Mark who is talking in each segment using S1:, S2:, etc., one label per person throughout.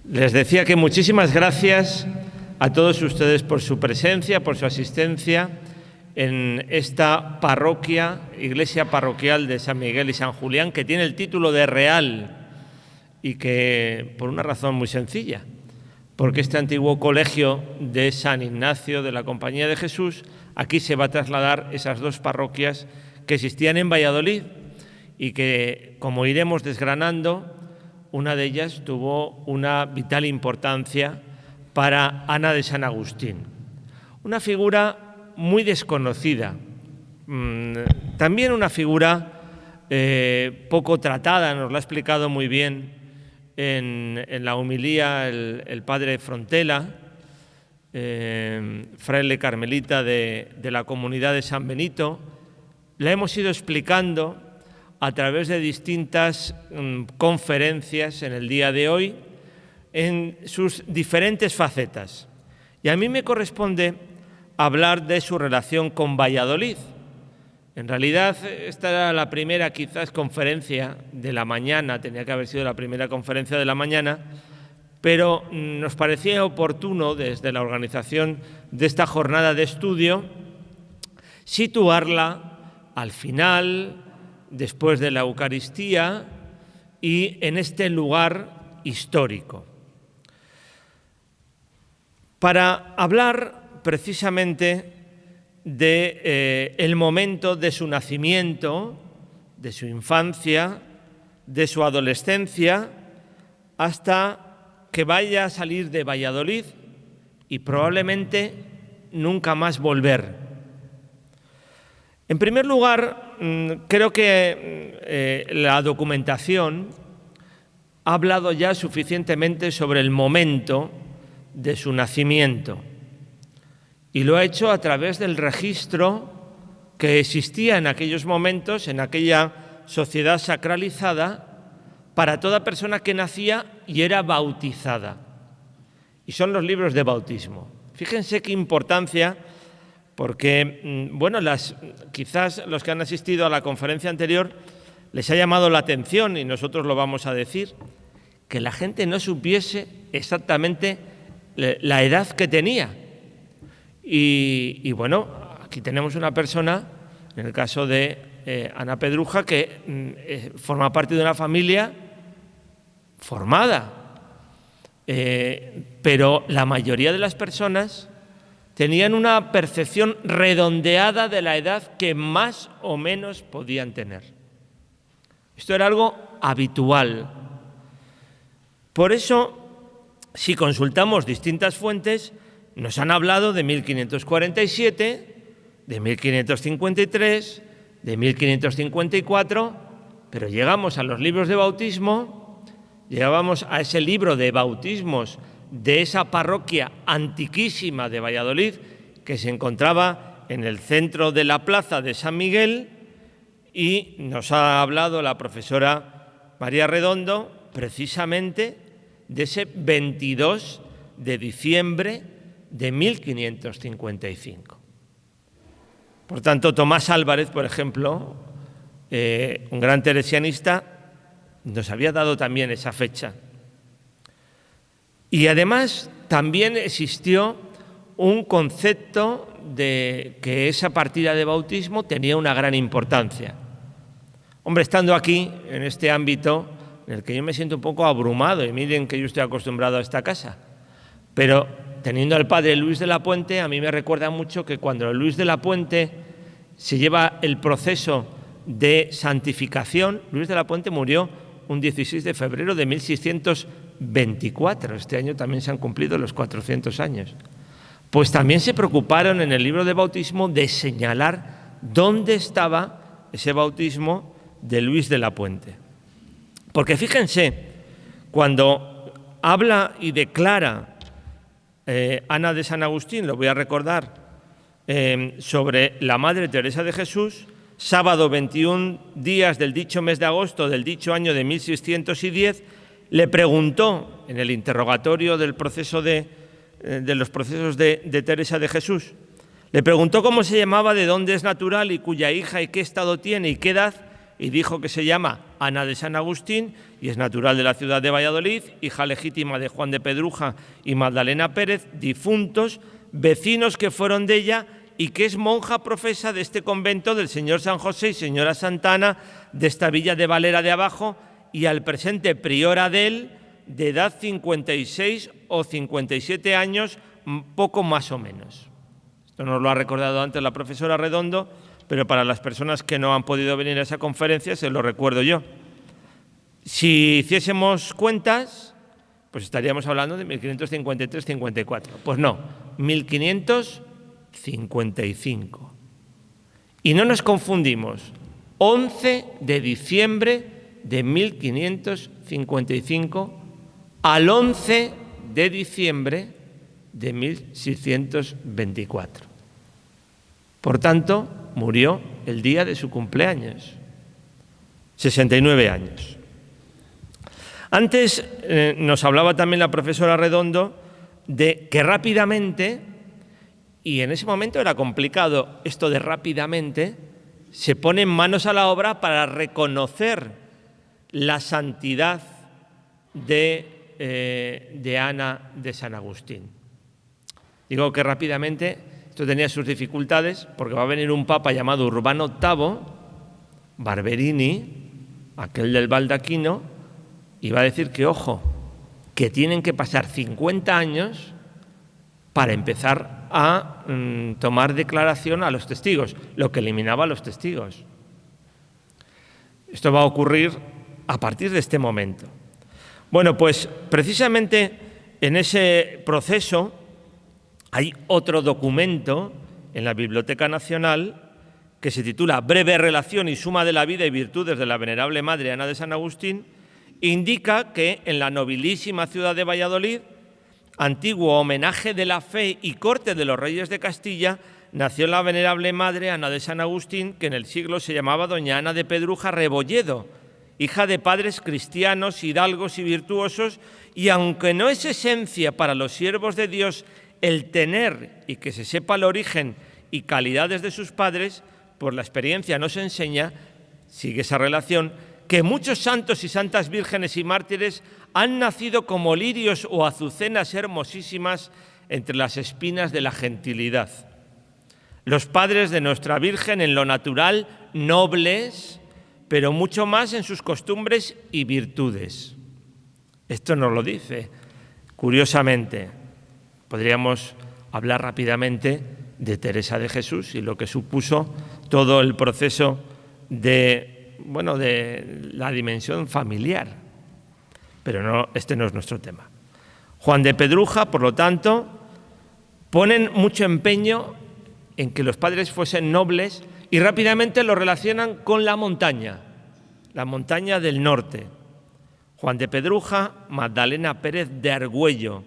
S1: Les decía que muchísimas gracias a todos ustedes por su presencia, por su asistencia en esta parroquia, iglesia parroquial de San Miguel y San Julián, que tiene el título de Real y que por una razón muy sencilla, porque este antiguo colegio de San Ignacio de la Compañía de Jesús, aquí se va a trasladar esas dos parroquias que existían en Valladolid y que, como iremos desgranando, una de ellas tuvo una vital importancia para Ana de San Agustín, una figura muy desconocida, también una figura poco tratada, nos lo ha explicado muy bien en la homilía el padre Frontela, fraile carmelita de la comunidad de San Benito. La hemos ido explicando a través de distintas conferencias en el día de hoy, en sus diferentes facetas. Y a mí me corresponde hablar de su relación con Valladolid. En realidad, esta era la primera quizás conferencia de la mañana, tenía que haber sido la primera conferencia de la mañana, pero nos parecía oportuno, desde la organización de esta jornada de estudio, situarla al final, después de la Eucaristía y en este lugar histórico, para hablar precisamente del momento de su nacimiento, de su infancia, de su adolescencia, hasta que vaya a salir de Valladolid y probablemente nunca más volver. En primer lugar, creo que la documentación ha hablado ya suficientemente sobre el momento de su nacimiento y lo ha hecho a través del registro que existía en aquellos momentos, en aquella sociedad sacralizada, para toda persona que nacía y era bautizada. Y son los libros de bautismo. Fíjense qué importancia, porque, bueno, quizás los que han asistido a la conferencia anterior les ha llamado la atención, y nosotros lo vamos a decir, que la gente no supiese exactamente la edad que tenía. Y bueno, aquí tenemos una persona, en el caso de Ana Pedruja, que forma parte de una familia formada, pero la mayoría de las personas tenían una percepción redondeada de la edad que más o menos podían tener. Esto era algo habitual. Por eso, si consultamos distintas fuentes, nos han hablado de 1547, de 1553, de 1554, pero llegamos a los libros de bautismo, llegábamos a ese libro de bautismos de esa parroquia antiquísima de Valladolid, que se encontraba en el centro de la plaza de San Miguel, y nos ha hablado la profesora María Redondo precisamente de ese 22 de diciembre de 1555. Por tanto, Tomás Álvarez, por ejemplo, un gran teresianista, nos había dado también esa fecha. Y además también existió un concepto de que esa partida de bautismo tenía una gran importancia. Hombre, estando aquí, en este ámbito, en el que yo me siento un poco abrumado, y miren que yo estoy acostumbrado a esta casa, pero teniendo al padre Luis de la Puente, a mí me recuerda mucho que cuando Luis de la Puente se lleva el proceso de santificación, Luis de la Puente murió un 16 de febrero de 1624. Este año también se han cumplido los 400 años. Pues también se preocuparon en el libro de bautismo de señalar dónde estaba ese bautismo de Luis de la Puente. Porque fíjense, cuando habla y declara Ana de San Agustín, lo voy a recordar, sobre la Madre Teresa de Jesús, sábado 21 días del dicho mes de agosto del dicho año de 1610, le preguntó en el interrogatorio del proceso de los procesos de Teresa de Jesús, le preguntó cómo se llamaba, de dónde es natural y cuya hija y qué estado tiene y qué edad, y dijo que se llama Ana de San Agustín y es natural de la ciudad de Valladolid, hija legítima de Juan de Pedruja y Magdalena Pérez, difuntos, vecinos que fueron de ella, y que es monja profesa de este convento del Señor San José y Señora Santa Ana de esta villa de Valera de Abajo, y al presente priora de él, de edad 56 o 57 años, poco más o menos. Esto nos lo ha recordado antes la profesora Redondo, pero para las personas que no han podido venir a esa conferencia se lo recuerdo yo. Si hiciésemos cuentas, pues estaríamos hablando de 1553-54. Pues no, 1555. Y no nos confundimos, 11 de diciembre de 1555 al 11 de diciembre de 1624. Por tanto, murió el día de su cumpleaños, 69 años. Antes nos hablaba también la profesora Redondo de que rápidamente, y en ese momento era complicado esto de rápidamente, se ponen manos a la obra para reconocer la santidad de Ana de San Agustín. Digo que rápidamente, esto tenía sus dificultades, porque va a venir un papa llamado Urbano VIII, Barberini, aquel del baldaquino, y va a decir que, ojo, que tienen que pasar 50 años para empezar a tomar declaración a los testigos, lo que eliminaba a los testigos. Esto va a ocurrir a partir de este momento. Bueno, pues precisamente en ese proceso hay otro documento en la Biblioteca Nacional que se titula Breve relación y suma de la vida y virtudes de la venerable Madre Ana de San Agustín. Indica que en la nobilísima ciudad de Valladolid, antiguo homenaje de la fe y corte de los reyes de Castilla, nació la venerable Madre Ana de San Agustín, que en el siglo se llamaba doña Ana de Pedruja Rebolledo, hija de padres cristianos, hidalgos y virtuosos, y aunque no es esencia para los siervos de Dios el tener y que se sepa el origen y calidades de sus padres, por la experiencia nos enseña, sigue esa relación, que muchos santos y santas vírgenes y mártires han nacido como lirios o azucenas hermosísimas entre las espinas de la gentilidad. Los padres de nuestra Virgen en lo natural, nobles, pero mucho más en sus costumbres y virtudes. Esto nos lo dice, curiosamente. Podríamos hablar rápidamente de Teresa de Jesús y lo que supuso todo el proceso de la dimensión familiar. Pero no, este no es nuestro tema. Juan de Pedruja, por lo tanto, ponen mucho empeño en que los padres fuesen nobles y rápidamente lo relacionan con la montaña del norte. Juan de Pedruja, Magdalena Pérez de Argüello.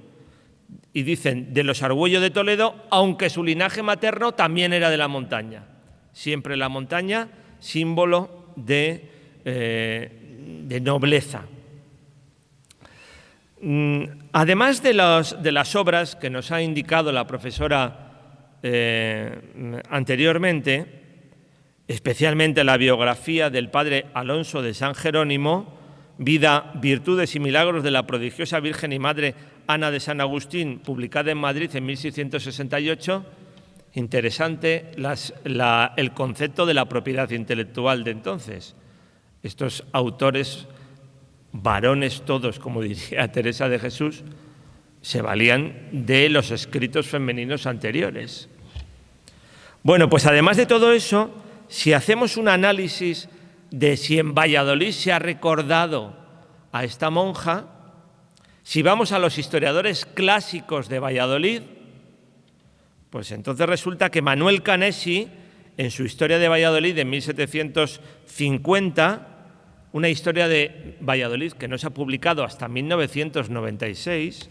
S1: Y dicen, de los Argüello de Toledo, aunque su linaje materno también era de la montaña. Siempre la montaña, símbolo de nobleza. Además de las obras que nos ha indicado la profesora anteriormente, especialmente la biografía del padre Alonso de San Jerónimo, Vida, virtudes y milagros de la prodigiosa Virgen y Madre Ana de San Agustín, publicada en Madrid en 1668, interesante el concepto de la propiedad intelectual de entonces. Estos autores, varones todos, como diría Teresa de Jesús, se valían de los escritos femeninos anteriores. Bueno, pues además de todo eso, si hacemos un análisis de si en Valladolid se ha recordado a esta monja, si vamos a los historiadores clásicos de Valladolid, pues entonces resulta que Manuel Canesi, en su Historia de Valladolid de 1750, una historia de Valladolid que no se ha publicado hasta 1996,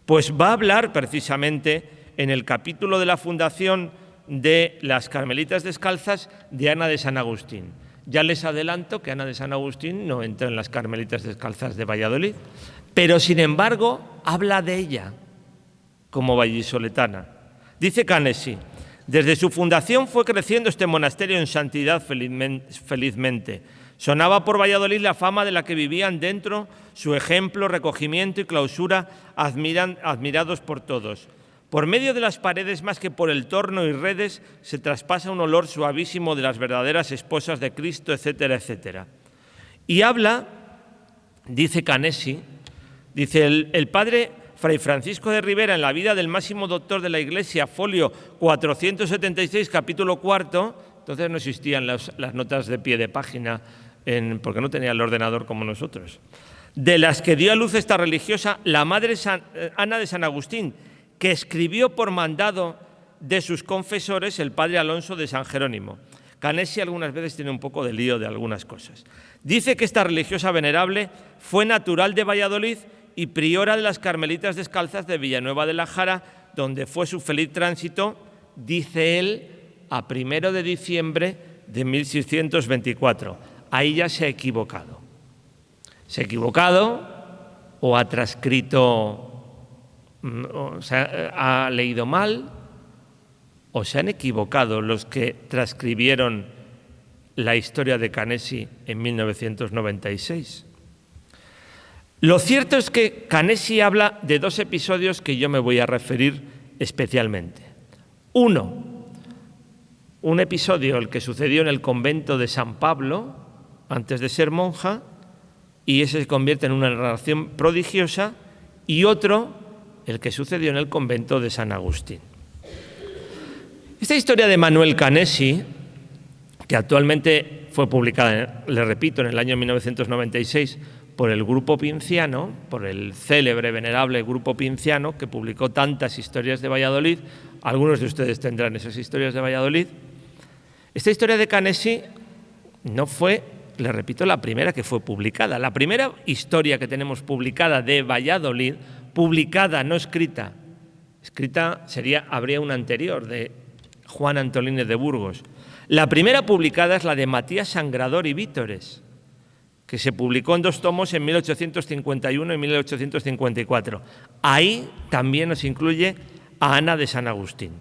S1: pues va a hablar precisamente en el capítulo de la fundación de las Carmelitas Descalzas de Ana de San Agustín. Ya les adelanto que Ana de San Agustín no entra en las Carmelitas Descalzas de Valladolid, pero sin embargo habla de ella como vallisoletana. Dice Canesi, desde su fundación fue creciendo este monasterio en santidad felizmente. Sonaba por Valladolid la fama de la que vivían dentro, su ejemplo, recogimiento y clausura admirados por todos. Por medio de las paredes, más que por el torno y redes, se traspasa un olor suavísimo de las verdaderas esposas de Cristo, etcétera, etcétera. Y habla, dice Canesi, dice el padre Fray Francisco de Ribera, en la vida del máximo doctor de la Iglesia, folio 476, capítulo 4, entonces no existían las notas de pie de página, porque no tenía el ordenador como nosotros, de las que dio a luz esta religiosa, la madre Ana de San Agustín, que escribió por mandado de sus confesores el padre Alonso de San Jerónimo. Canesi algunas veces tiene un poco de lío de algunas cosas. Dice que esta religiosa venerable fue natural de Valladolid y priora de las Carmelitas Descalzas de Villanueva de la Jara, donde fue su feliz tránsito, dice él, a 1 de diciembre de 1624. Ahí ya se ha equivocado. Se ha equivocado o ha transcrito, o sea, ha leído mal, o se han equivocado los que transcribieron la historia de Canesi en 1996. Lo cierto es que Canesi habla de dos episodios que yo me voy a referir especialmente. Uno, un episodio el que sucedió en el convento de San Pablo, antes de ser monja, y ese se convierte en una narración prodigiosa, y otro, el que sucedió en el convento de San Agustín. Esta historia de Manuel Canesi, que actualmente fue publicada, le repito, en el año 1996 por el Grupo Pinciano, por el célebre, venerable Grupo Pinciano, que publicó tantas historias de Valladolid. Algunos de ustedes tendrán esas historias de Valladolid. Esta historia de Canesi no fue, le repito, la primera que fue publicada. La primera historia que tenemos publicada de Valladolid, publicada, no escrita, escrita habría una anterior, de Juan Antolínez de Burgos. La primera publicada es la de Matías Sangrador y Vítores, que se publicó en 2 tomos en 1851 y 1854. Ahí también nos incluye a Ana de San Agustín,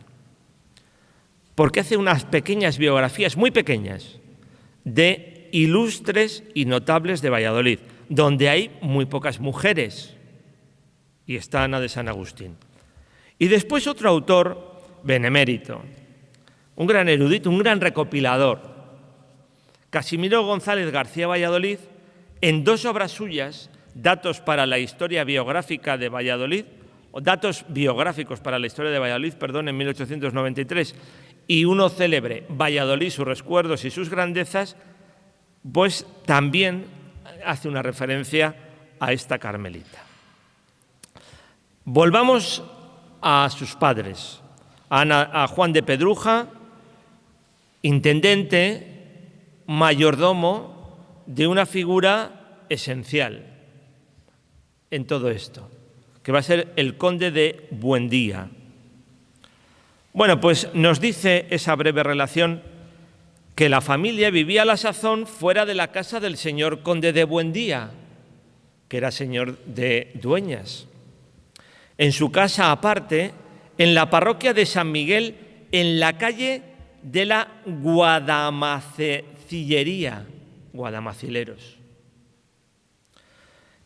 S1: porque hace unas pequeñas biografías, muy pequeñas, de ilustres y notables de Valladolid, donde hay muy pocas mujeres, y está Ana de San Agustín. Y después otro autor, benemérito, un gran erudito, un gran recopilador, Casimiro González García Valladolid, en 2 obras suyas, Datos para la historia biográfica de Valladolid, o Datos biográficos para la historia de Valladolid, perdón, en 1893, y uno célebre, Valladolid, sus recuerdos y sus grandezas, pues también hace una referencia a esta carmelita. Volvamos a sus padres, a Juan de Pedruja, intendente, mayordomo de una figura esencial en todo esto, que va a ser el conde de Buendía. Bueno, pues nos dice esa breve relación que la familia vivía a la sazón fuera de la casa del señor conde de Buendía, que era señor de Dueñas. En su casa aparte, en la parroquia de San Miguel, en la calle de la Guadamacillería, Guadamacileros.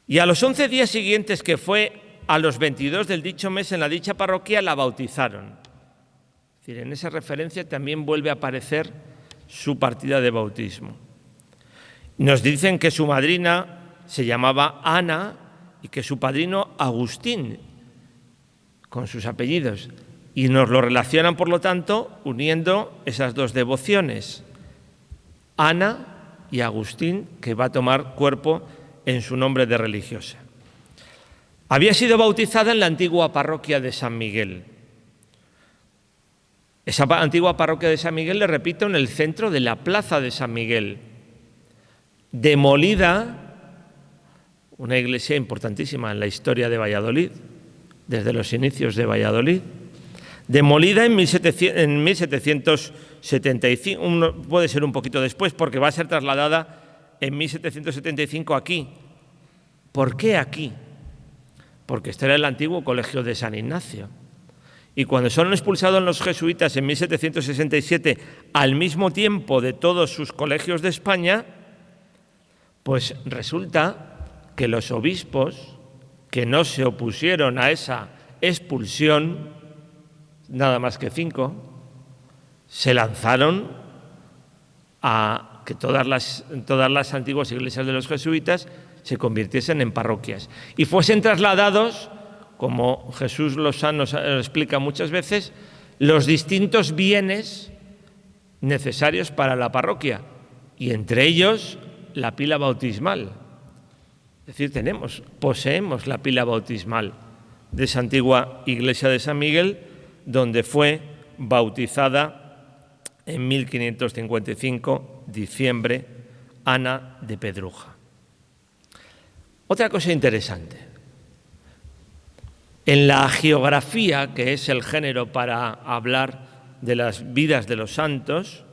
S1: Y a los 11 días siguientes, que fue a los 22 del dicho mes, en la dicha parroquia la bautizaron. Es decir, en esa referencia también vuelve a aparecer su partida de bautismo. Nos dicen que su madrina se llamaba Ana y que su padrino Agustín, con sus apellidos, y nos lo relacionan, por lo tanto, uniendo esas dos devociones, Ana y Agustín, que va a tomar cuerpo en su nombre de religiosa. Había sido bautizada en la antigua parroquia de San Miguel. Esa antigua parroquia de San Miguel, le repito, en el centro de la plaza de San Miguel, demolida, una iglesia importantísima en la historia de Valladolid, desde los inicios de Valladolid, demolida en 1775, puede ser un poquito después, porque va a ser trasladada en 1775 aquí. ¿Por qué aquí? Porque este era el antiguo colegio de San Ignacio. Y cuando son expulsados los jesuitas en 1767, al mismo tiempo de todos sus colegios de España, Pues resulta que los obispos que no se opusieron a esa expulsión, nada más que 5, se lanzaron a que todas las antiguas iglesias de los jesuitas se convirtiesen en parroquias y fuesen trasladados, como Jesús nos explica muchas veces, los distintos bienes necesarios para la parroquia, y entre ellos la pila bautismal. Es decir, poseemos la pila bautismal de esa antigua iglesia de San Miguel, donde fue bautizada en 1555, diciembre, Ana de Pedruja. Otra cosa interesante. En la hagiografía, que es el género para hablar de las vidas de los santos,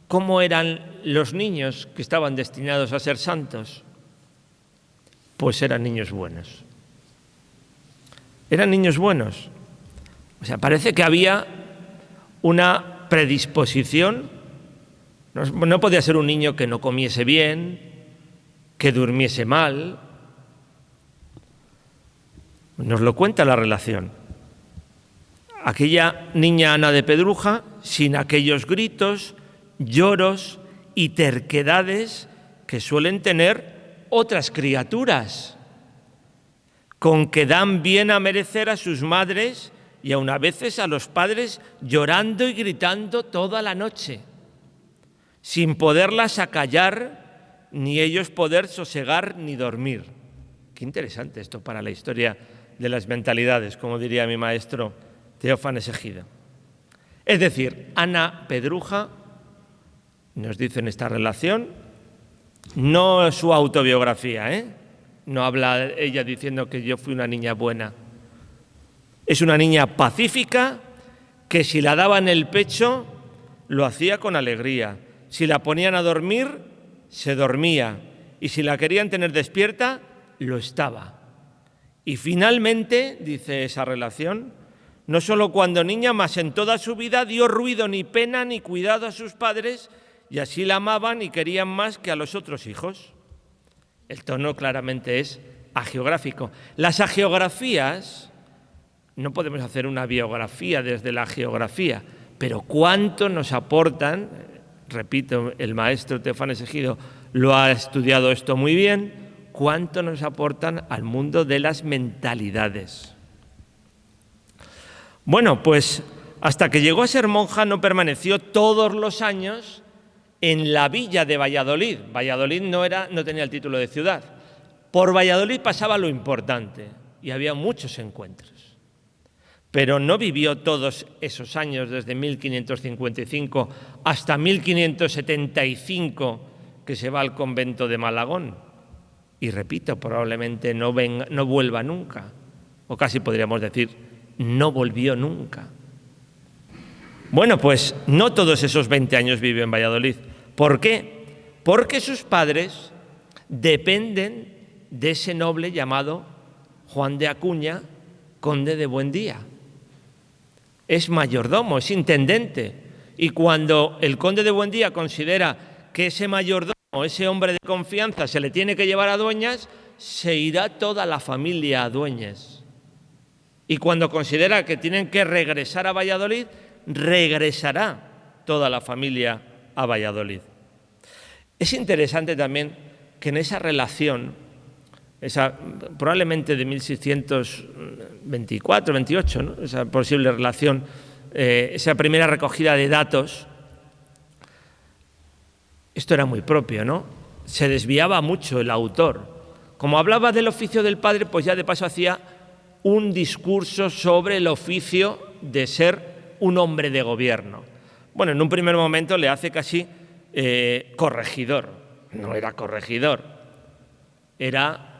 S1: ¿cómo eran los niños que estaban destinados a ser santos? Pues eran niños buenos. Eran niños buenos. O sea, parece que había una predisposición. No podía ser un niño que no comiese bien, que durmiese mal. Nos lo cuenta la relación. Aquella niña Ana de Pedruja, sin aquellos gritos, lloros y terquedades que suelen tener otras criaturas, con que dan bien a merecer a sus madres y aun a veces a los padres, llorando y gritando toda la noche, sin poderlas acallar, ni ellos poder sosegar ni dormir. Qué interesante esto para la historia de las mentalidades, como diría mi maestro Teófanes Egido. Es decir, Ana Pedruja, nos dice en esta relación, no su autobiografía, no habla ella diciendo que yo fui una niña buena. Es una niña pacífica que si la daban el pecho lo hacía con alegría. Si la ponían a dormir, se dormía. Y si la querían tener despierta, lo estaba. Y finalmente, dice esa relación, no solo cuando niña, mas en toda su vida dio ruido ni pena ni cuidado a sus padres, y así la amaban y querían más que a los otros hijos. El tono claramente es hagiográfico. Las hagiografías, no podemos hacer una biografía desde la geografía, pero cuánto nos aportan, repito, el maestro Teófanes Egido lo ha estudiado esto muy bien, cuánto nos aportan al mundo de las mentalidades. Bueno, pues hasta que llegó a ser monja no permaneció todos los años en la villa de Valladolid. Valladolid no tenía el título de ciudad. Por Valladolid pasaba lo importante y había muchos encuentros. Pero no vivió todos esos años, desde 1555 hasta 1575, que se va al convento de Malagón. Y repito, probablemente no vuelva nunca, o casi podríamos decir, no volvió nunca. Bueno, pues no todos esos 20 años vivió en Valladolid. ¿Por qué? Porque sus padres dependen de ese noble llamado Juan de Acuña, conde de Buendía. Es mayordomo, es intendente. Y cuando el conde de Buendía considera que ese mayordomo, ese hombre de confianza, se le tiene que llevar a Dueñas, se irá toda la familia a Dueñas. Y cuando considera que tienen que regresar a Valladolid, regresará toda la familia a Valladolid. Es interesante también que en esa relación, probablemente de 1624, 28, ¿no? Esa posible relación, esa primera recogida de datos, esto era muy propio, ¿no? Se desviaba mucho el autor. Como hablaba del oficio del padre, pues ya de paso hacía un discurso sobre el oficio de ser un hombre de gobierno. Bueno, en un primer momento le hace casi corregidor. No era corregidor, era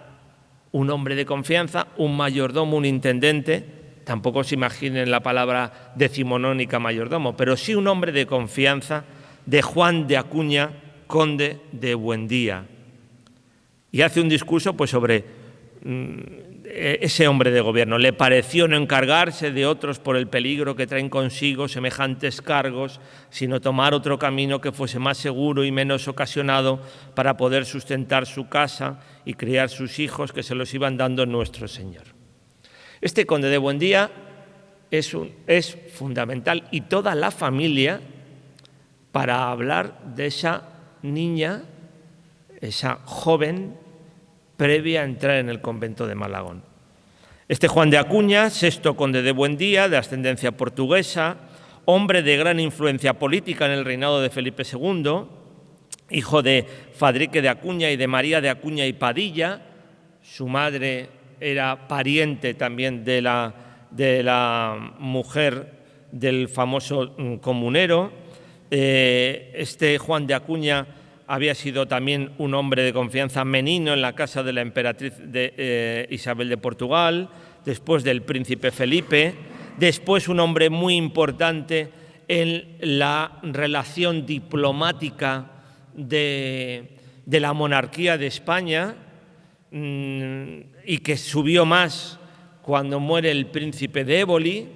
S1: un hombre de confianza, un mayordomo, un intendente. Tampoco se imaginen la palabra decimonónica mayordomo, pero sí un hombre de confianza de Juan de Acuña, conde de Buendía. Y hace un discurso pues sobre ese hombre de gobierno. Le pareció no encargarse de otros por el peligro que traen consigo semejantes cargos, sino tomar otro camino que fuese más seguro y menos ocasionado para poder sustentar su casa y criar sus hijos que se los iban dando nuestro Señor. Este conde de Buendía es fundamental, y toda la familia, para hablar de esa niña, esa joven, previa a entrar en el convento de Malagón. Este Juan de Acuña, sexto conde de Buendía, de ascendencia portuguesa, hombre de gran influencia política en el reinado de Felipe II, hijo de Fadrique de Acuña y de María de Acuña y Padilla. Su madre era pariente también de la mujer del famoso comunero. Este Juan de Acuña había sido también un hombre de confianza menino en la casa de la emperatriz Isabel de Portugal, después del príncipe Felipe, después un hombre muy importante en la relación diplomática de la monarquía de España, y que subió más cuando muere el príncipe de Éboli,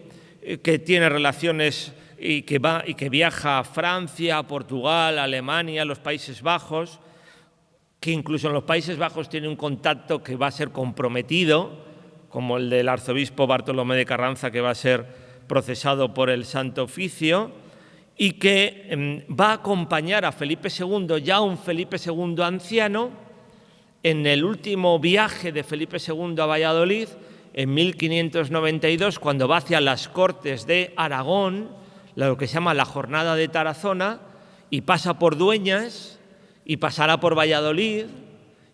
S1: que tiene relaciones y que viaja a Francia, a Portugal, a Alemania, a los Países Bajos, que incluso en los Países Bajos tiene un contacto que va a ser comprometido, como el del arzobispo Bartolomé de Carranza, que va a ser procesado por el Santo Oficio, y que va a acompañar a Felipe II, ya un Felipe II anciano, en el último viaje de Felipe II a Valladolid, en 1592, cuando va hacia las Cortes de Aragón, lo que se llama la Jornada de Tarazona, y pasa por Dueñas y pasará por Valladolid,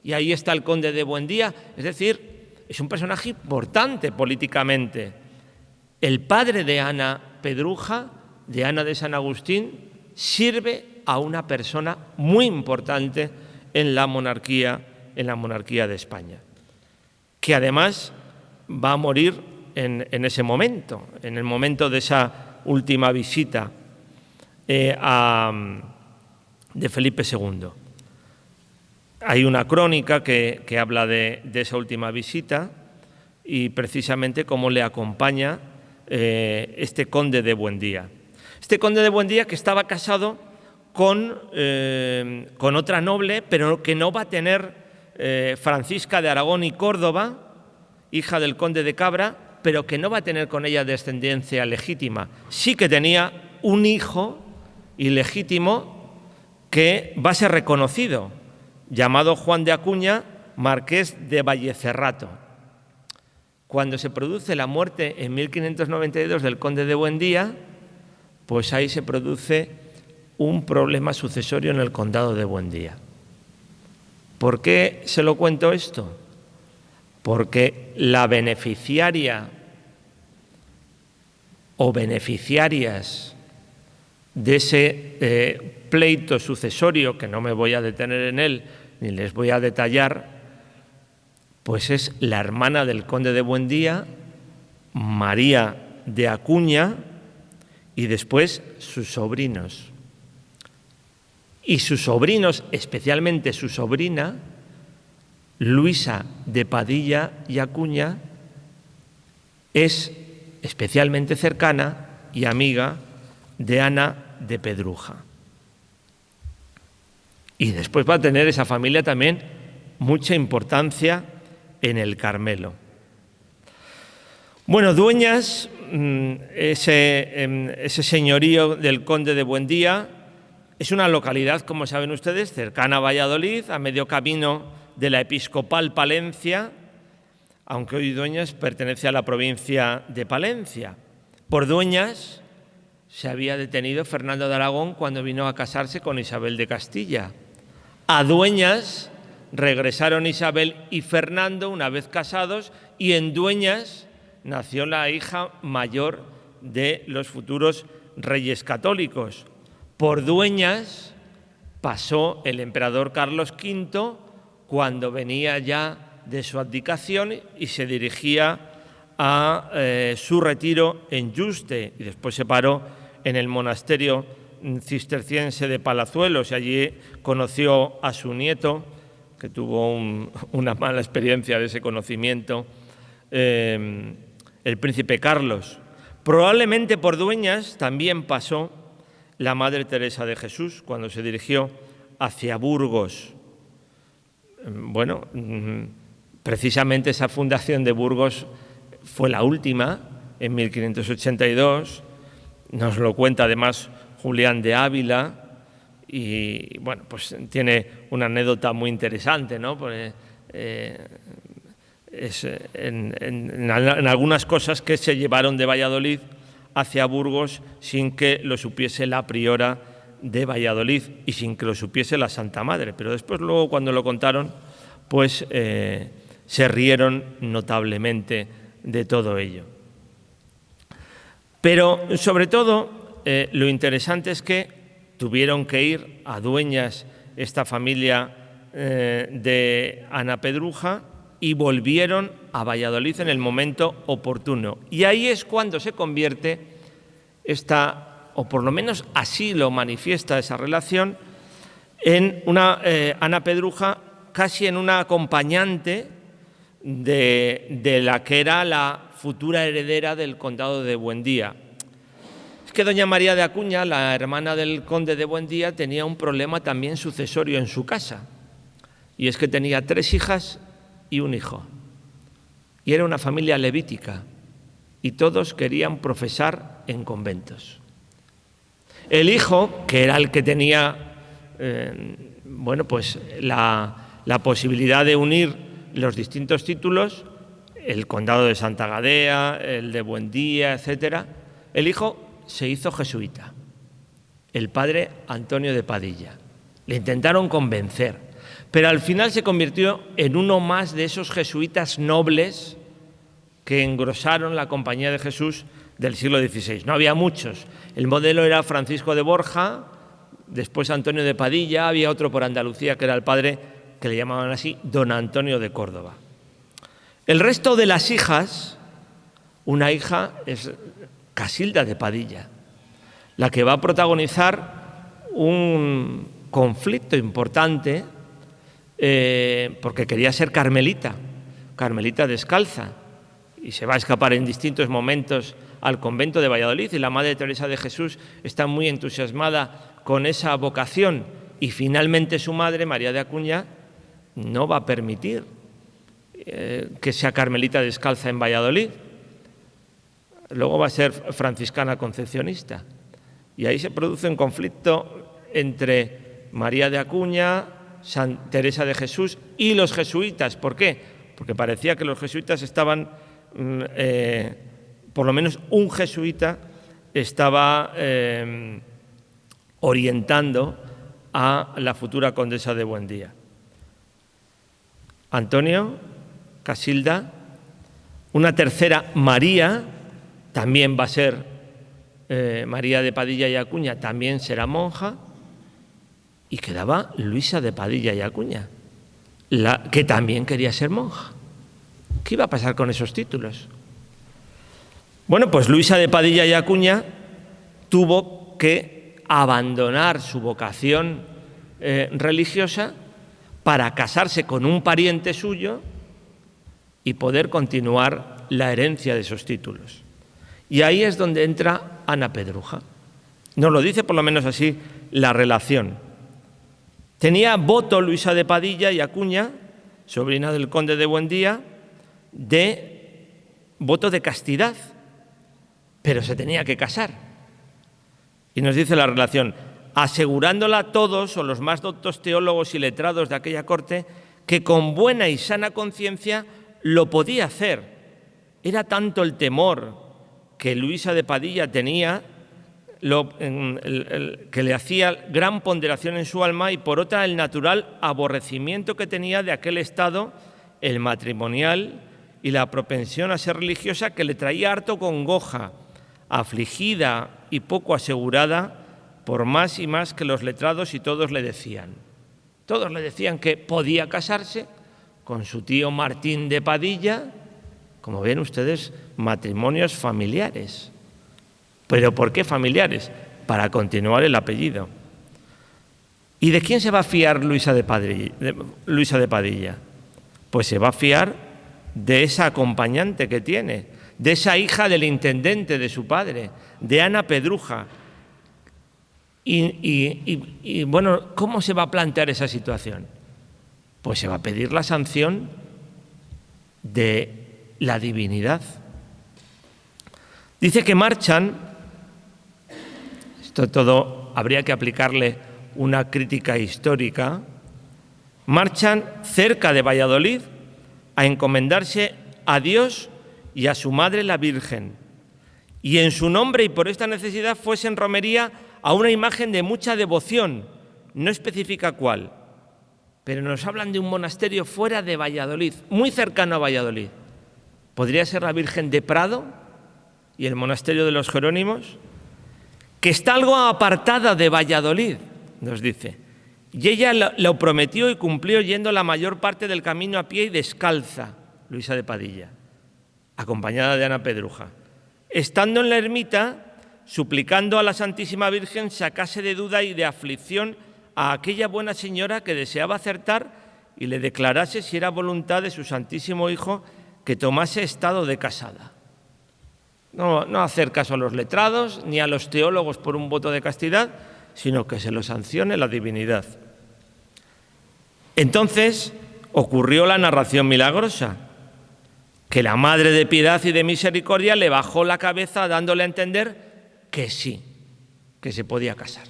S1: y ahí está el conde de Buendía. Es decir, es un personaje importante políticamente. El padre de Ana Pedruja, de Ana de San Agustín, sirve a una persona muy importante en la monarquía de España, que además va a morir en ese momento, en el momento de esa última visita de Felipe II. Hay una crónica que habla de esa última visita y precisamente cómo le acompaña este conde de Buendía. Este conde de Buendía, que estaba casado con otra noble, pero que no va a tener Francisca de Aragón y Córdoba, hija del conde de Cabra, pero que no va a tener con ella descendencia legítima. Sí que tenía un hijo ilegítimo que va a ser reconocido, llamado Juan de Acuña, marqués de Vallecerrato. Cuando se produce la muerte en 1592 del conde de Buendía, pues ahí se produce un problema sucesorio en el condado de Buendía. ¿Por qué se lo cuento esto? Porque la beneficiaria o beneficiarias de ese pleito sucesorio, que no me voy a detener en él ni les voy a detallar, pues es la hermana del conde de Buendía, María de Acuña, y después sus sobrinos. Y sus sobrinos, especialmente su sobrina, Luisa de Padilla y Acuña, es especialmente cercana y amiga de Ana de Pedruja. Y después va a tener esa familia también mucha importancia en el Carmelo. Bueno, Dueñas, ese señorío del conde de Buendía, es una localidad, como saben ustedes, cercana a Valladolid, a medio camino de la episcopal Palencia, aunque hoy Dueñas pertenece a la provincia de Palencia. Por Dueñas se había detenido Fernando de Aragón cuando vino a casarse con Isabel de Castilla. A Dueñas regresaron Isabel y Fernando una vez casados, y en Dueñas nació la hija mayor de los futuros reyes católicos. Por Dueñas pasó el emperador Carlos V cuando venía ya de su abdicación y se dirigía a su retiro en Yuste, y después se paró en el monasterio cisterciense de Palazuelos, y allí conoció a su nieto, que tuvo una mala experiencia de ese conocimiento, el príncipe Carlos. Probablemente por Dueñas también pasó la Madre Teresa de Jesús cuando se dirigió hacia Burgos. Bueno, precisamente esa fundación de Burgos fue la última, en 1582. Nos lo cuenta además Julián de Ávila y, bueno, pues tiene una anécdota muy interesante, ¿no? Porque, en algunas cosas que se llevaron de Valladolid hacia Burgos sin que lo supiese la priora de Valladolid y sin que lo supiese la Santa Madre. Pero después, luego, cuando lo contaron, pues se rieron notablemente de todo ello. Pero, sobre todo, lo interesante es que tuvieron que ir a Dueñas esta familia de Ana Pedruja y volvieron a Valladolid en el momento oportuno. Y ahí es cuando se convierte esta, o por lo menos así lo manifiesta esa relación, en una Ana Pedruja casi en una acompañante de la que era la futura heredera del condado de Buendía. Es que doña María de Acuña, la hermana del conde de Buendía, tenía un problema también sucesorio en su casa, y es que tenía 3 hijas y un hijo, y era una familia levítica, y todos querían profesar en conventos. El hijo, que era el que tenía bueno, pues la posibilidad de unir los distintos títulos, el condado de Santa Gadea, el de Buendía, etcétera, el hijo se hizo jesuita, el padre Antonio de Padilla. Le intentaron convencer, pero al final se convirtió en uno más de esos jesuitas nobles que engrosaron la Compañía de Jesús del siglo XVI. No había muchos. El modelo era Francisco de Borja, después Antonio de Padilla, había otro por Andalucía que era el padre, que le llamaban así, don Antonio de Córdoba. El resto de las hijas, una hija es Casilda de Padilla, la que va a protagonizar un conflicto importante porque quería ser carmelita descalza, y se va a escapar en distintos momentos al convento de Valladolid, y la Madre Teresa de Jesús está muy entusiasmada con esa vocación, y finalmente su madre, María de Acuña, no va a permitir que sea carmelita descalza en Valladolid. Luego va a ser franciscana concepcionista, y ahí se produce un conflicto entre María de Acuña, Santa Teresa de Jesús y los jesuitas. ¿Por qué? Porque parecía que los jesuitas estaban, por lo menos un jesuita estaba orientando a la futura condesa de Buendía. Antonio, Casilda, una tercera, María, también va a ser María de Padilla y Acuña, también será monja, y quedaba Luisa de Padilla y Acuña, que también quería ser monja. ¿Qué iba a pasar con esos títulos? Bueno, pues Luisa de Padilla y Acuña tuvo que abandonar su vocación religiosa para casarse con un pariente suyo y poder continuar la herencia de esos títulos. Y ahí es donde entra Ana Pedruja. Nos lo dice por lo menos así la relación. Tenía voto Luisa de Padilla y Acuña, sobrina del conde de Buendía, de voto de castidad, pero se tenía que casar. Y nos dice la relación, asegurándola a todos, o los más doctos teólogos y letrados de aquella corte, que con buena y sana conciencia lo podía hacer. Era tanto el temor que Luisa de Padilla tenía, que le hacía gran ponderación en su alma, y por otra el natural aborrecimiento que tenía de aquel estado, el matrimonial, y la propensión a ser religiosa, que le traía harto congoja, afligida y poco asegurada, por más y más que los letrados y todos le decían. Todos le decían que podía casarse con su tío Martín de Padilla, como ven ustedes, matrimonios familiares. ¿Pero por qué familiares? Para continuar el apellido. ¿Y de quién se va a fiar Luisa de Padilla? Pues se va a fiar de esa acompañante que tiene, de esa hija del intendente de su padre, de Ana Pedruja. Y bueno, ¿cómo se va a plantear esa situación? Pues se va a pedir la sanción de la divinidad. Dice que marchan, esto todo habría que aplicarle una crítica histórica, marchan cerca de Valladolid a encomendarse a Dios y a su madre la Virgen, y en su nombre y por esta necesidad fuesen romería a una imagen de mucha devoción, no especifica cuál, pero nos hablan de un monasterio fuera de Valladolid, muy cercano a Valladolid. ¿Podría ser la Virgen de Prado y el monasterio de los Jerónimos? Que está algo apartada de Valladolid, nos dice. Y ella lo prometió y cumplió yendo la mayor parte del camino a pie y descalza, Luisa de Padilla, acompañada de Ana Pedruja. Estando en la ermita, suplicando a la Santísima Virgen sacase de duda y de aflicción a aquella buena señora que deseaba acertar y le declarase si era voluntad de su Santísimo Hijo que tomase estado de casada. No hacer caso a los letrados ni a los teólogos por un voto de castidad, sino que se lo sancione la divinidad. Entonces ocurrió la narración milagrosa, que la Madre de Piedad y de Misericordia le bajó la cabeza dándole a entender que sí, que se podía casar.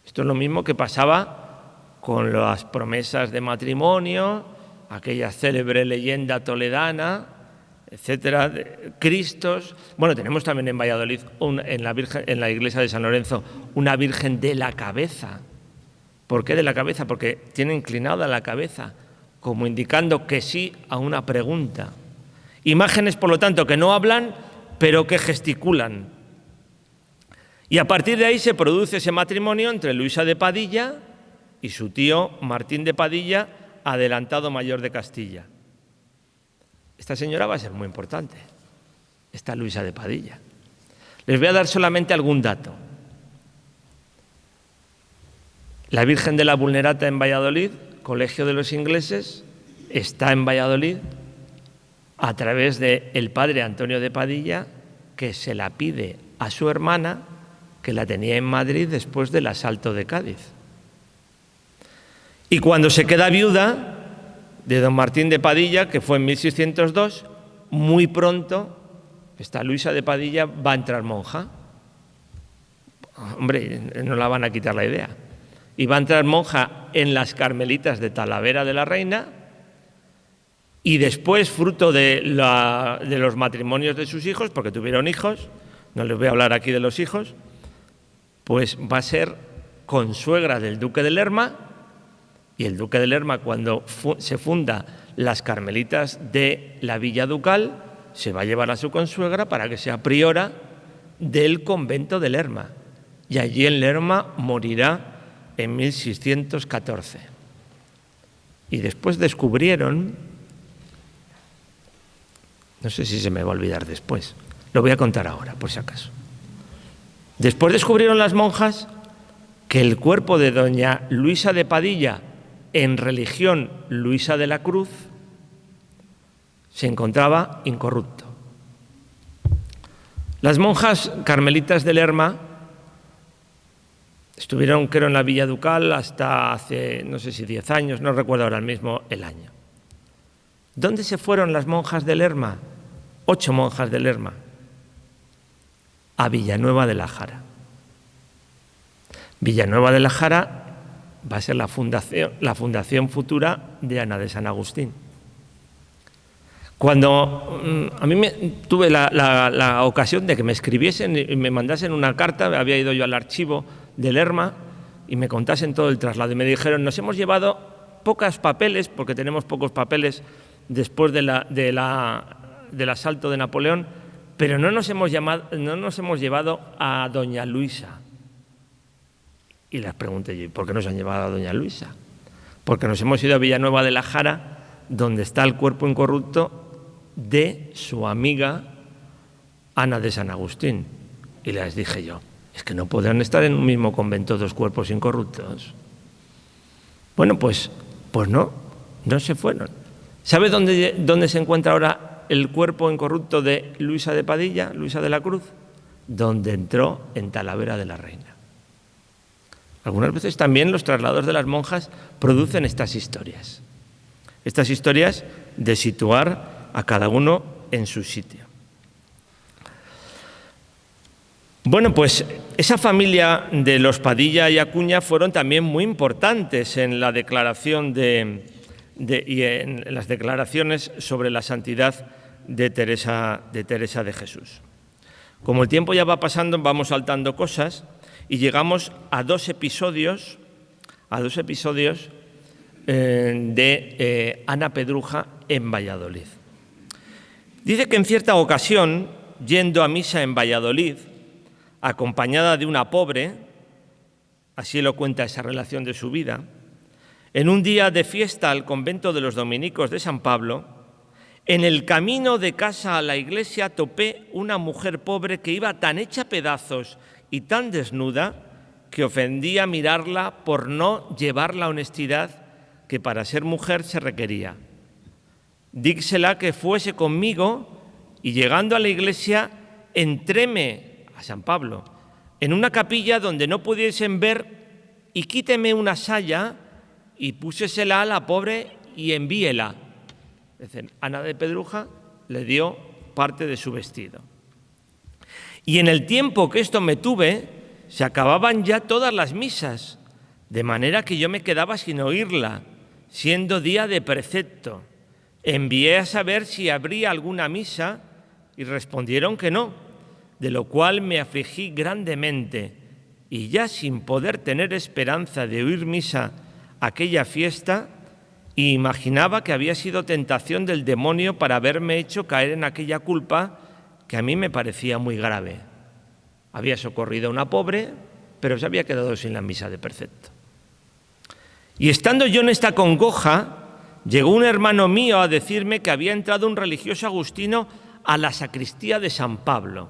S1: Esto es lo mismo que pasaba con las promesas de matrimonio, aquella célebre leyenda toledana, etcétera, de Cristos. Bueno, tenemos también en Valladolid, en la iglesia de San Lorenzo, una Virgen de la cabeza. ¿Por qué de la cabeza? Porque tiene inclinada la cabeza, como indicando que sí a una pregunta. Imágenes, por lo tanto, que no hablan, pero que gesticulan. Y a partir de ahí se produce ese matrimonio entre Luisa de Padilla y su tío Martín de Padilla, adelantado mayor de Castilla. Esta señora va a ser muy importante, esta Luisa de Padilla. Les voy a dar solamente algún dato. La Virgen de la Vulnerata en Valladolid, Colegio de los Ingleses, está en Valladolid a través del padre Antonio de Padilla, que se la pide a su hermana, que la tenía en Madrid después del asalto de Cádiz. Y cuando se queda viuda de don Martín de Padilla, que fue en 1602, muy pronto esta Luisa de Padilla va a entrar monja. Hombre, no la van a quitar la idea. Y va a entrar monja en las Carmelitas de Talavera de la Reina, y después, fruto de los matrimonios de sus hijos, porque tuvieron hijos, no les voy a hablar aquí de los hijos, pues va a ser consuegra del duque de Lerma, y el duque de Lerma, cuando se funda las Carmelitas de la Villa Ducal, se va a llevar a su consuegra para que sea priora del convento de Lerma. Y allí en Lerma morirá en 1614. Y después descubrieron, no sé si se me va a olvidar después, lo voy a contar ahora, por si acaso. Después descubrieron las monjas que el cuerpo de doña Luisa de Padilla, en religión Luisa de la Cruz, se encontraba incorrupto. Las monjas carmelitas de Lerma estuvieron, creo, en la Villa Ducal hasta hace, no sé si 10 años, no recuerdo ahora mismo el año. ¿Dónde se fueron las monjas de Lerma? 8 monjas de Lerma. A Villanueva de la Jara. Villanueva de la Jara va a ser la fundación futura de Ana de San Agustín. Cuando a mí tuve la ocasión de que me escribiesen y me mandasen una carta, había ido yo al archivo de Lerma y me contasen todo el traslado, y me dijeron: nos hemos llevado pocos papeles, porque tenemos pocos papeles después del asalto de Napoleón, pero no nos hemos llevado a doña Luisa. Y les pregunté yo: ¿por qué nos han llevado a doña Luisa? Porque nos hemos ido a Villanueva de la Jara, donde está el cuerpo incorrupto de su amiga Ana de San Agustín. Y les dije yo: es que no podrán estar en un mismo convento 2 cuerpos incorruptos. Bueno, pues no se fueron. ¿Sabe dónde se encuentra ahora el cuerpo incorrupto de Luisa de Padilla, Luisa de la Cruz? Donde entró, en Talavera de la Reina. Algunas veces también los traslados de las monjas producen estas historias de situar a cada uno en su sitio. Bueno, pues esa familia de los Padilla y Acuña fueron también muy importantes en la declaración y en las declaraciones sobre la santidad de Teresa de Jesús. Como el tiempo ya va pasando, vamos saltando cosas y llegamos a dos episodios de Ana Pedruja en Valladolid. Dice que en cierta ocasión, yendo a misa en Valladolid, acompañada de una pobre, así lo cuenta esa relación de su vida, en un día de fiesta al convento de los dominicos de San Pablo, en el camino de casa a la iglesia topé una mujer pobre que iba tan hecha pedazos y tan desnuda que ofendía mirarla por no llevar la honestidad que para ser mujer se requería. Díxela que fuese conmigo y llegando a la iglesia entréme a San Pablo en una capilla donde no pudiesen ver y quíteme una saya y púsesela a la pobre y envíela. Es decir, Ana de Pedruja le dio parte de su vestido. Y en el tiempo que esto me tuve, se acababan ya todas las misas, de manera que yo me quedaba sin oírla, siendo día de precepto. Envié a saber si habría alguna misa y respondieron que no, de lo cual me afligí grandemente y ya sin poder tener esperanza de oír misa aquella fiesta, y imaginaba que había sido tentación del demonio para haberme hecho caer en aquella culpa que a mí me parecía muy grave. Había socorrido a una pobre, pero se había quedado sin la misa de precepto. Y estando yo en esta congoja, llegó un hermano mío a decirme que había entrado un religioso agustino a la sacristía de San Pablo.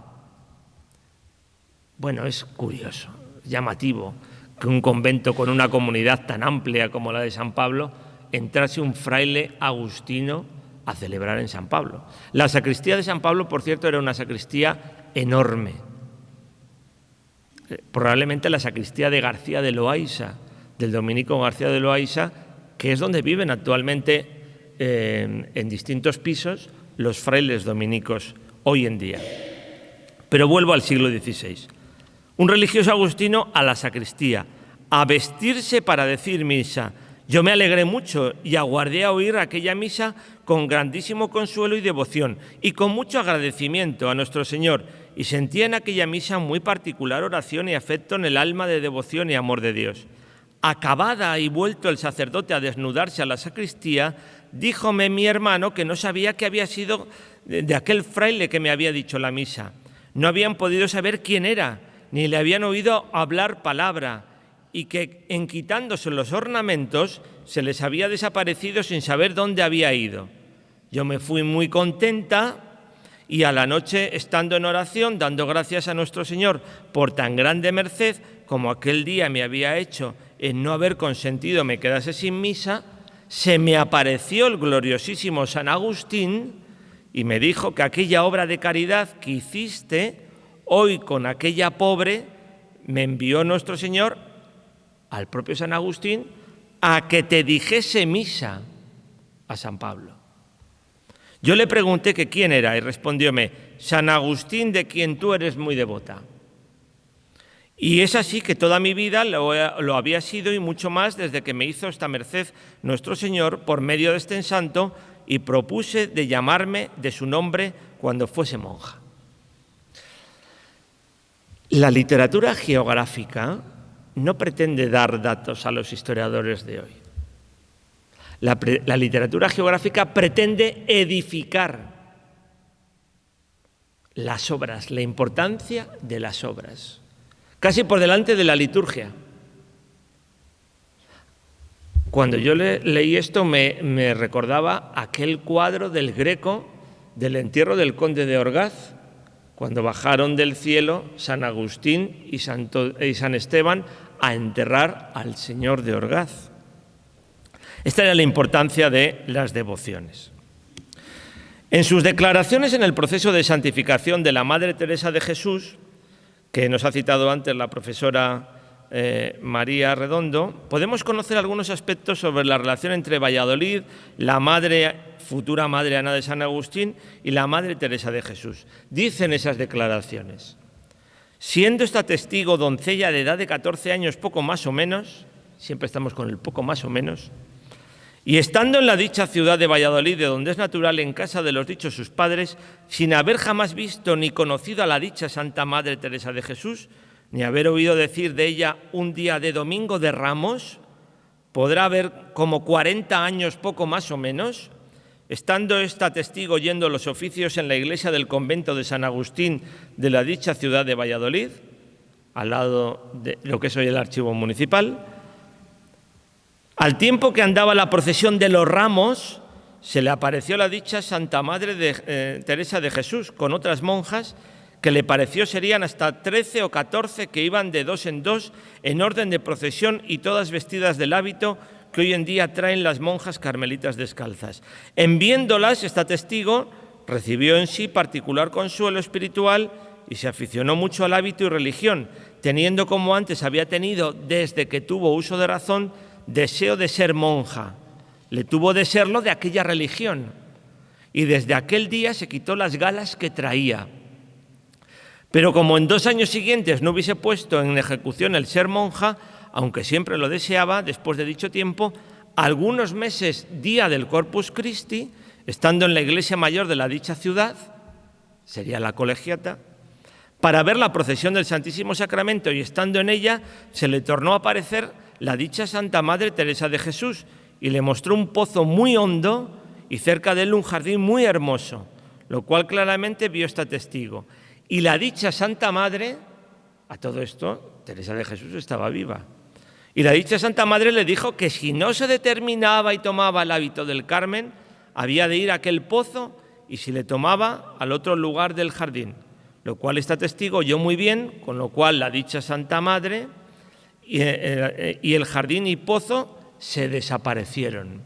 S1: Bueno, es curioso, llamativo, que un convento con una comunidad tan amplia como la de San Pablo entrase un fraile agustino a celebrar en San Pablo. La sacristía de San Pablo, por cierto, era una sacristía enorme. Probablemente la sacristía de García de Loaysa, del dominico García de Loaysa, que es donde viven actualmente en distintos pisos los frailes dominicos hoy en día. Pero vuelvo al siglo XVI. Un religioso agustino a la sacristía, a vestirse para decir misa. Yo me alegré mucho y aguardé a oír aquella misa con grandísimo consuelo y devoción y con mucho agradecimiento a nuestro Señor, y sentía en aquella misa muy particular oración y afecto en el alma de devoción y amor de Dios. Acabada y vuelto el sacerdote a desnudarse a la sacristía, díjome mi hermano que no sabía que había sido de aquel fraile que me había dicho la misa. No habían podido saber quién era, ni le habían oído hablar palabra, y que en quitándose los ornamentos se les había desaparecido sin saber dónde había ido. Yo me fui muy contenta y a la noche, estando en oración, dando gracias a nuestro Señor por tan grande merced como aquel día me había hecho en no haber consentido me quedase sin misa, se me apareció el gloriosísimo San Agustín y me dijo que aquella obra de caridad que hiciste hoy con aquella pobre me envió nuestro Señor al propio San Agustín a que te dijese misa a San Pablo. Yo le pregunté que quién era y respondióme, San Agustín, de quien tú eres muy devota. Y es así que toda mi vida lo había sido y mucho más desde que me hizo esta merced nuestro Señor por medio de este santo y propuse de llamarme de su nombre cuando fuese monja. La literatura geográfica no pretende dar datos a los historiadores de hoy. La literatura geográfica pretende edificar las obras, la importancia de las obras, casi por delante de la liturgia. Cuando yo leí esto me recordaba aquel cuadro del Greco del entierro del conde de Orgaz, cuando bajaron del cielo San Agustín y San Esteban a enterrar al señor de Orgaz. Esta era la importancia de las devociones. En sus declaraciones en el proceso de santificación de la Madre Teresa de Jesús, que nos ha citado antes la profesora María Redondo, podemos conocer algunos aspectos sobre la relación entre Valladolid, la futura Madre Ana de San Agustín y la Madre Teresa de Jesús. Dicen esas declaraciones: siendo esta testigo doncella de edad de 14 años, poco más o menos, siempre estamos con el poco más o menos, y estando en la dicha ciudad de Valladolid, de donde es natural, en casa de los dichos sus padres, sin haber jamás visto ni conocido a la dicha Santa Madre Teresa de Jesús, ni haber oído decir de ella un día de Domingo de Ramos, podrá haber como 40 años, poco más o menos, estando esta testigo yendo los oficios en la iglesia del convento de San Agustín de la dicha ciudad de Valladolid, al lado de lo que es hoy el archivo municipal. Al tiempo que andaba la procesión de los ramos, se le apareció la dicha Santa Madre de Teresa de Jesús con otras monjas que le pareció serían hasta 13 o 14 que iban de dos en dos en orden de procesión y todas vestidas del hábito que hoy en día traen las monjas carmelitas descalzas. En viéndolas, esta testigo recibió en sí particular consuelo espiritual y se aficionó mucho al hábito y religión, teniendo, como antes había tenido desde que tuvo uso de razón, deseo de ser monja. Le tuvo de serlo de aquella religión y desde aquel día se quitó las galas que traía. Pero como en 2 años siguientes no hubiese puesto en ejecución el ser monja, aunque siempre lo deseaba, después de dicho tiempo, algunos meses, día del Corpus Christi, estando en la iglesia mayor de la dicha ciudad, sería la colegiata, para ver la procesión del Santísimo Sacramento y estando en ella, se le tornó a aparecer la dicha Santa Madre Teresa de Jesús y le mostró un pozo muy hondo y cerca de él un jardín muy hermoso, lo cual claramente vio esta testigo. Y la dicha Santa Madre, a todo esto, Teresa de Jesús estaba viva. Y la dicha Santa Madre le dijo que si no se determinaba y tomaba el hábito del Carmen, había de ir a aquel pozo y si le tomaba al otro lugar del jardín, lo cual esta testigo oyó muy bien, con lo cual la dicha Santa Madre y el jardín y pozo se desaparecieron.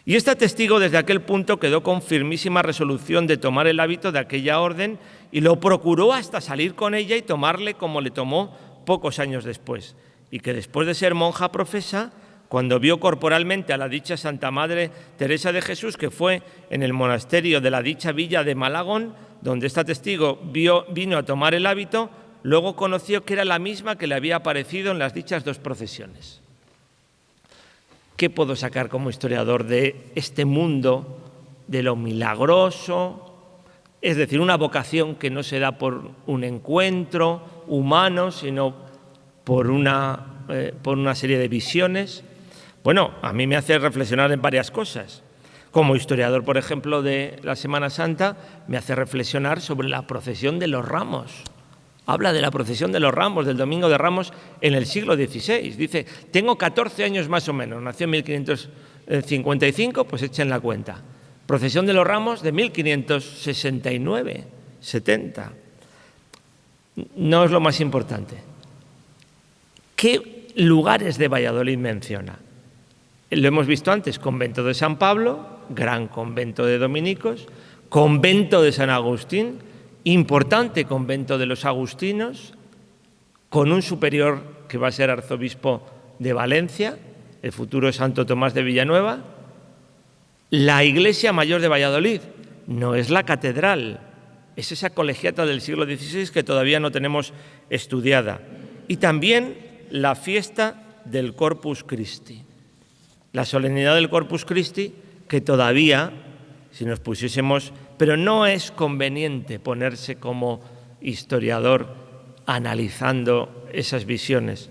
S1: Y esta testigo desde aquel punto quedó con firmísima resolución de tomar el hábito de aquella orden y lo procuró hasta salir con ella y tomarle como le tomó pocos años después. Y que después de ser monja profesa, cuando vio corporalmente a la dicha Santa Madre Teresa de Jesús, que fue en el monasterio de la dicha villa de Malagón, donde esta testigo vino a tomar el hábito, luego conoció que era la misma que le había aparecido en las dichas 2 procesiones. ¿Qué puedo sacar como historiador de este mundo de lo milagroso? Es decir, una vocación que no se da por un encuentro humano, sino por una serie de visiones. Bueno, a mí me hace reflexionar en varias cosas. Como historiador, por ejemplo, de la Semana Santa, me hace reflexionar sobre la procesión de los ramos. Habla de la procesión de los ramos, del Domingo de Ramos en el siglo XVI. Dice, tengo 14 años más o menos, nació en 1555, pues echen la cuenta. Procesión de los ramos de 1569, 70. No es lo más importante. ¿Qué lugares de Valladolid menciona? Lo hemos visto antes, convento de San Pablo, gran convento de dominicos, convento de San Agustín, importante convento de los agustinos, con un superior que va a ser arzobispo de Valencia, el futuro Santo Tomás de Villanueva. La iglesia mayor de Valladolid no es la catedral, es esa colegiata del siglo XVI que todavía no tenemos estudiada. Y también la fiesta del Corpus Christi, la solemnidad del Corpus Christi que todavía, si nos pusiésemos, pero no es conveniente ponerse como historiador analizando esas visiones.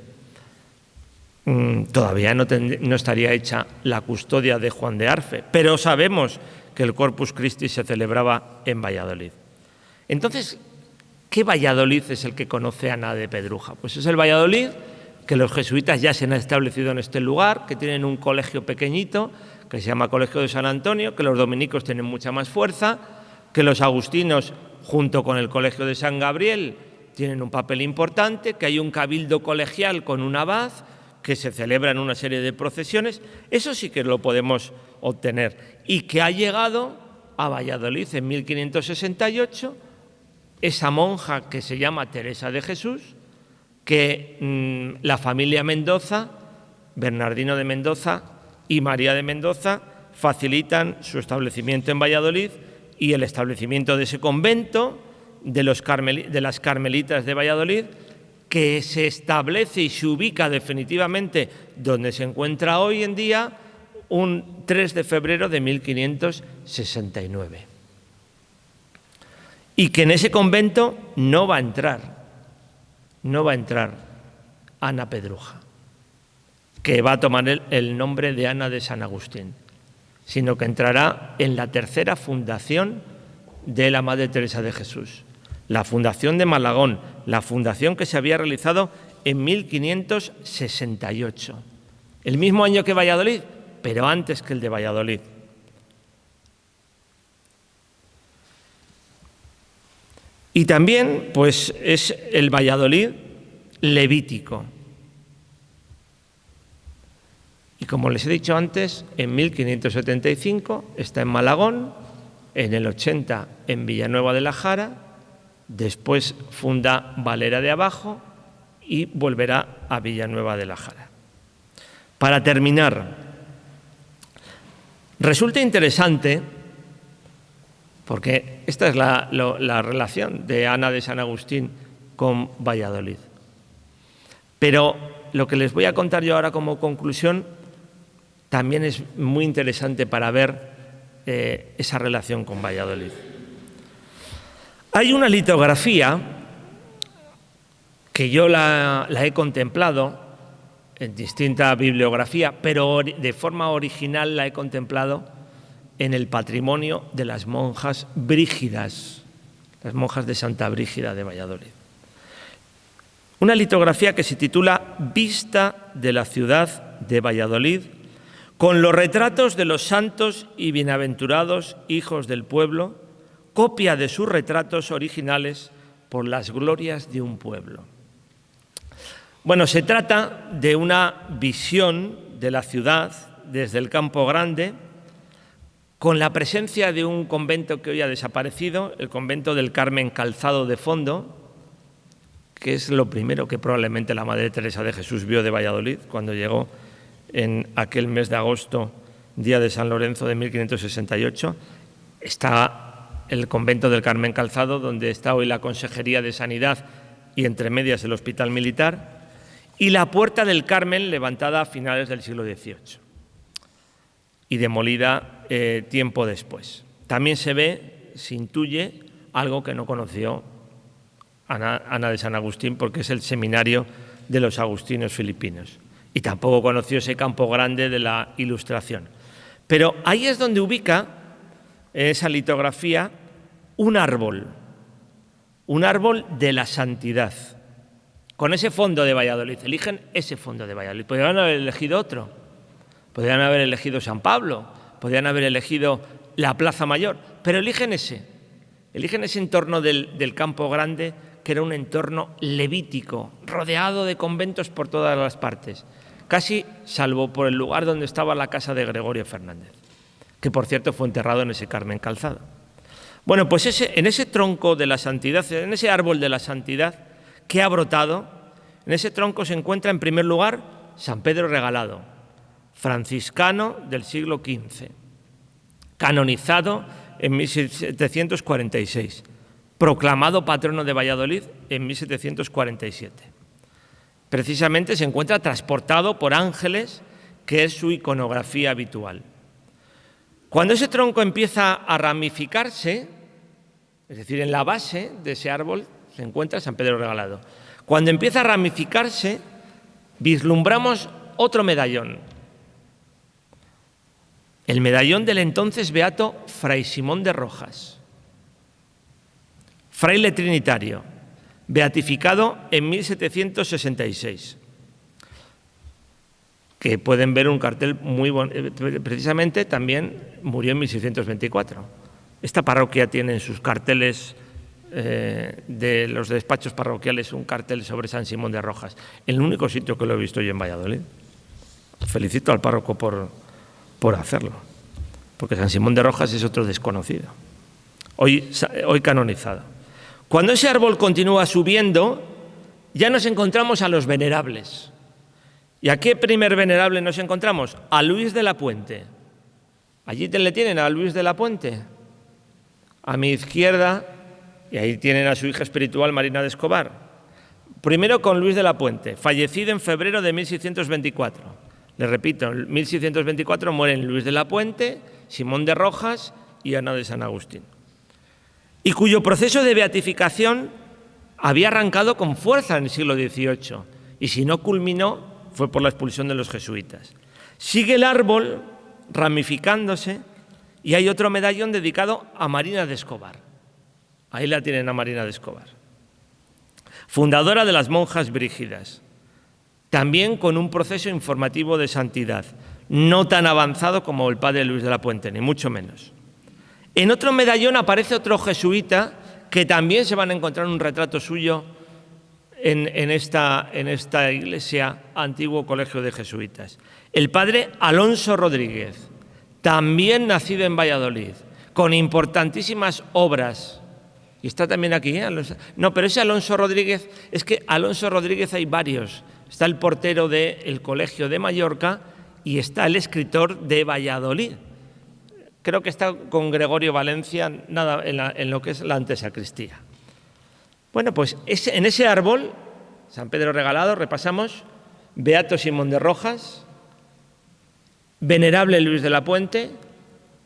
S1: Todavía no estaría hecha la custodia de Juan de Arfe, pero sabemos que el Corpus Christi se celebraba en Valladolid. Entonces, ¿qué Valladolid es el que conoce a Ana de Pedruja? Pues es el Valladolid que los jesuitas ya se han establecido en este lugar, que tienen un colegio pequeñito, que se llama Colegio de San Antonio, que los dominicos tienen mucha más fuerza, que los agustinos, junto con el Colegio de San Gabriel, tienen un papel importante, que hay un cabildo colegial con un abad, que se celebran una serie de procesiones, eso sí que lo podemos obtener. Y que ha llegado a Valladolid en 1568 esa monja que se llama Teresa de Jesús, que la familia Mendoza, Bernardino de Mendoza y María de Mendoza, facilitan su establecimiento en Valladolid y el establecimiento de ese convento de las Carmelitas de Valladolid, que se establece y se ubica definitivamente donde se encuentra hoy en día, un 3 de febrero de 1569. Y que en ese convento no va a entrar Ana Pedruja, que va a tomar el nombre de Ana de San Agustín, sino que entrará en la tercera fundación de la Madre Teresa de Jesús, la fundación de Malagón, la fundación que se había realizado en 1568, el mismo año que Valladolid, pero antes que el de Valladolid. Y también, pues, es el Valladolid levítico. Y como les he dicho antes, en 1575 está en Malagón, en el 80 en Villanueva de la Jara, después funda Valera de Abajo y volverá a Villanueva de la Jara. Para terminar, resulta interesante, porque esta es la relación de Ana de San Agustín con Valladolid. Pero lo que les voy a contar yo ahora como conclusión también es muy interesante para ver esa relación con Valladolid. Hay una litografía que yo la he contemplado en distinta bibliografía, pero de forma original la he contemplado en el patrimonio de las monjas brígidas, las monjas de Santa Brígida de Valladolid. Una litografía que se titula Vista de la ciudad de Valladolid, con los retratos de los santos y bienaventurados hijos del pueblo, copia de sus retratos originales por las glorias de un pueblo. Bueno, se trata de una visión de la ciudad desde el Campo Grande, con la presencia de un convento que hoy ha desaparecido, el convento del Carmen Calzado de fondo, que es lo primero que probablemente la Madre Teresa de Jesús vio de Valladolid cuando llegó en aquel mes de agosto, día de San Lorenzo de 1568. Está el convento del Carmen Calzado, donde está hoy la Consejería de Sanidad y entre medias el Hospital Militar, y la Puerta del Carmen, levantada a finales del siglo XVIII y demolida tiempo después. También se intuye algo que no conoció Ana de San Agustín, porque es el seminario de los agustinos filipinos, y tampoco conoció ese Campo Grande de la Ilustración. Pero ahí es donde ubica en esa litografía un árbol de la santidad, con ese fondo de Valladolid. Eligen ese fondo de Valladolid. Podrían haber elegido otro, podrían haber elegido San Pablo, podrían haber elegido la Plaza Mayor, pero eligen ese entorno del Campo Grande, que era un entorno levítico, rodeado de conventos por todas las partes, casi salvo por el lugar donde estaba la casa de Gregorio Fernández, que por cierto fue enterrado en ese Carmen Calzado. Bueno, pues en ese tronco de la santidad, en ese árbol de la santidad que ha brotado, en ese tronco se encuentra en primer lugar San Pedro Regalado, franciscano del siglo XV, canonizado en 1746, proclamado patrono de Valladolid en 1747. Precisamente se encuentra transportado por ángeles, que es su iconografía habitual. Cuando ese tronco empieza a ramificarse, es decir, en la base de ese árbol se encuentra San Pedro Regalado. Cuando empieza a ramificarse, vislumbramos otro medallón, el medallón del entonces beato Fray Simón de Rojas, fraile trinitario, beatificado en 1766, que pueden ver un cartel muy bonito. Precisamente también murió en 1624. Esta parroquia tiene en sus carteles de los despachos parroquiales un cartel sobre San Simón de Rojas. El único sitio que lo he visto yo en Valladolid. Felicito al párroco por hacerlo, porque San Simón de Rojas es otro desconocido, hoy canonizado. Cuando ese árbol continúa subiendo, ya nos encontramos a los venerables. ¿Y a qué primer venerable nos encontramos? A Luis de la Puente. Allí le tienen a Luis de la Puente. A mi izquierda, y ahí tienen a su hija espiritual Marina de Escobar. Primero con Luis de la Puente, fallecido en febrero de 1624. Le repito, en 1624 mueren Luis de la Puente, Simón de Rojas y Ana de San Agustín. Y cuyo proceso de beatificación había arrancado con fuerza en el siglo XVIII. Y si no culminó, fue por la expulsión de los jesuitas. Sigue el árbol ramificándose y hay otro medallón dedicado a Marina de Escobar. Ahí la tienen a Marina de Escobar, fundadora de las monjas brígidas, también con un proceso informativo de santidad, no tan avanzado como el padre Luis de la Puente, ni mucho menos. En otro medallón aparece otro jesuita que también se van a encontrar un retrato suyo en esta iglesia, antiguo colegio de jesuitas. El padre Alonso Rodríguez, también nacido en Valladolid, con importantísimas obras. Y está también aquí, ¿eh? No, pero ese Alonso Rodríguez, es que Alonso Rodríguez hay varios. Está el portero del Colegio de Mallorca y está el escritor de Valladolid. Creo que está con Gregorio Valencia en lo que es la antesacristía. Bueno, pues en ese árbol, San Pedro Regalado, repasamos, Beato Simón de Rojas, Venerable Luis de la Puente,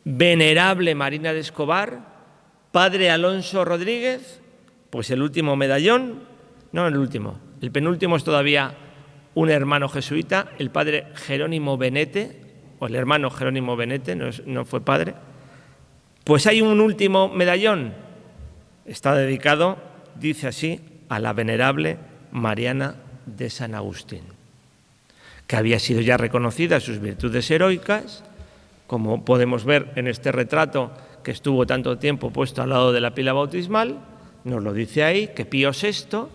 S1: Venerable Marina de Escobar, Padre Alonso Rodríguez, pues el último medallón, no el último, el penúltimo es todavía un hermano jesuita, el padre Jerónimo Benete, o el hermano Jerónimo Benete, no fue padre. Pues hay un último medallón, está dedicado, dice así, a la venerable Mariana de San Agustín, que había sido ya reconocida sus virtudes heroicas, como podemos ver en este retrato que estuvo tanto tiempo puesto al lado de la pila bautismal. Nos lo dice ahí, que Pío VI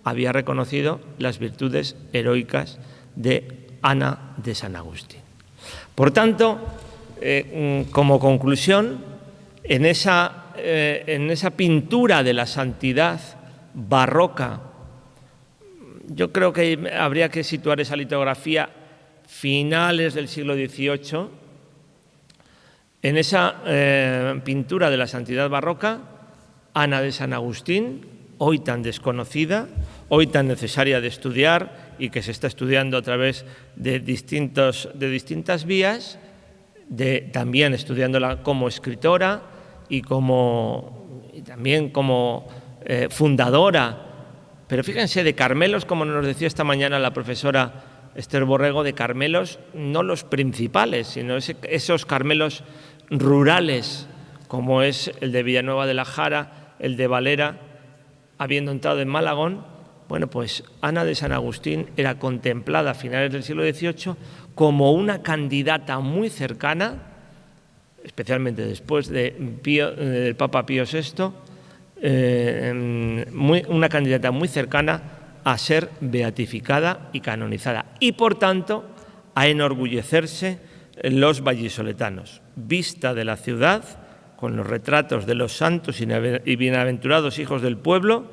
S1: había reconocido las virtudes heroicas de Ana de San Agustín. Por tanto, como conclusión, en esa pintura de la santidad barroca, yo creo que habría que situar esa litografía finales del siglo XVIII. En esa pintura de la santidad barroca, Ana de San Agustín, hoy tan desconocida, hoy tan necesaria de estudiar y que se está estudiando a través de distintas vías, también estudiándola como escritora y también como fundadora, pero fíjense, de Carmelos, como nos decía esta mañana la profesora Esther Borrego, de Carmelos no los principales, sino esos Carmelos rurales, como es el de Villanueva de la Jara, el de Valera, habiendo entrado en Malagón. Bueno, pues Ana de San Agustín era contemplada a finales del siglo XVIII como una candidata muy cercana, especialmente después del Papa Pío VI, una candidata muy cercana a ser beatificada y canonizada, y por tanto a enorgullecerse los vallisoletanos. Vista de la ciudad, con los retratos de los santos y bienaventurados hijos del pueblo,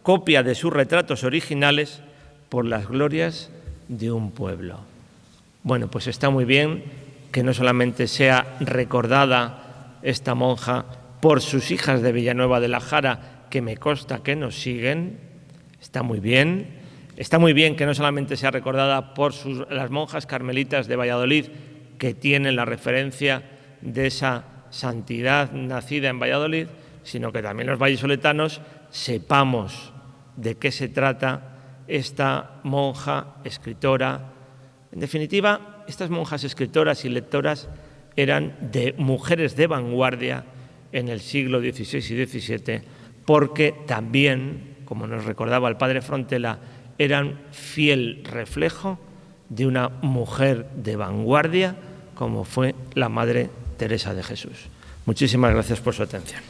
S1: copia de sus retratos originales por las glorias de un pueblo. Bueno, pues está muy bien que no solamente sea recordada esta monja por sus hijas de Villanueva de la Jara, que me consta que nos siguen, está muy bien que no solamente sea recordada por las monjas carmelitas de Valladolid, que tienen la referencia de esa santidad nacida en Valladolid, sino que también los vallisoletanos sepamos de qué se trata esta monja escritora. En definitiva, estas monjas escritoras y lectoras eran mujeres de vanguardia en el siglo XVI y XVII, porque también, como nos recordaba el padre Frontela, eran fiel reflejo de una mujer de vanguardia como fue la Madre Teresa de Jesús. Muchísimas gracias por su atención.